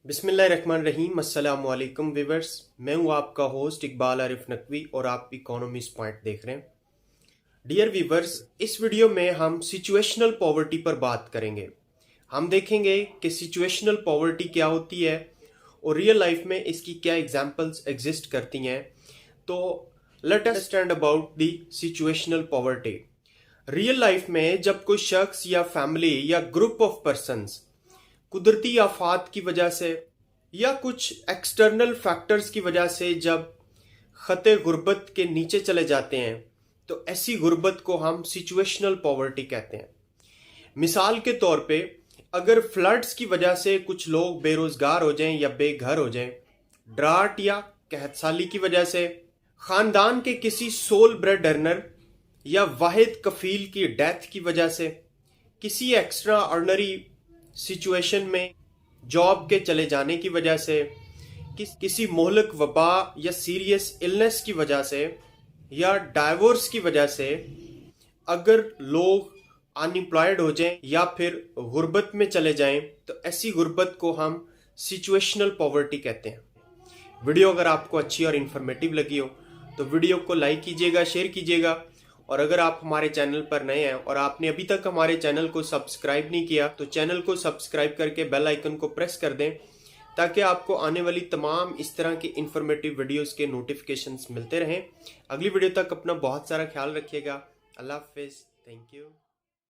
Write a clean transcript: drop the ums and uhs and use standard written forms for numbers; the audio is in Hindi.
बिस्मिल्लाहिर्रहमानिर्रहीम। अस्सलाम वालेकुम व्यूअर्स, मैं हूं आपका होस्ट इकबाल आरिफ नकवी और आप इकोनॉमिस्ट पॉइंट देख रहे हैं। डियर व्यूअर्स, इस वीडियो में हम सिचुएशनल पॉवर्टी पर बात करेंगे। हम देखेंगे कि सिचुएशनल पॉवर्टी क्या होती है और रियल लाइफ में इसकी क्या एग्जांपल्स एग्जिस्ट करती हैं। तो let us understand about the situational poverty. Real life में जब कोई शख्स या फैमिली या ग्रुप ऑफ पर्सन्स कुदरती आफात की वजह से या कुछ एक्सटर्नल फैक्टर्स की वजह से जब खते गुर्बत के नीचे चले जाते हैं तो ऐसी गुर्बत को हम सिचुएशनल पॉवर्टी कहते हैं। मिसाल के तौर पे अगर फ्लड्स की वजह से कुछ लोग बेरोजगार हो जाएं या बेघर हो जाएं, ड्राट या कहत साली की वजह से, खानदान के किसी सोल ब्रेड अर्नर या वाहिद कफील की डेथ की वजह से, किसी एक्स्ट्रा ऑर्डिनरी सिचुएशन में जॉब के चले जाने की वजह से, किसी मोहलक वबा या सीरियस इलनेस की वजह से या डाइवोर्स की वजह से अगर लोग अनएम्प्लॉयड हो जाएं या फिर गुर्बत में चले जाएं तो ऐसी गुर्बत को हम सिचुएशनल पॉवर्टी कहते हैं। वीडियो अगर आपको अच्छी और इन्फॉर्मेटिव लगी हो तो वीडियो को लाइक कीजिएगा, शेयर कीजिएगा, और अगर आप हमारे चैनल पर नए हैं और आपने अभी तक हमारे चैनल को सब्सक्राइब नहीं किया तो चैनल को सब्सक्राइब करके बेल आइकन को प्रेस कर दें ताकि आपको आने वाली तमाम इस तरह की इंफॉर्मेटिव वीडियोस के नोटिफिकेशंस मिलते रहें। अगली वीडियो तक अपना बहुत सारा ख्याल रखिएगा। अल्लाह हाफिज। Thank you.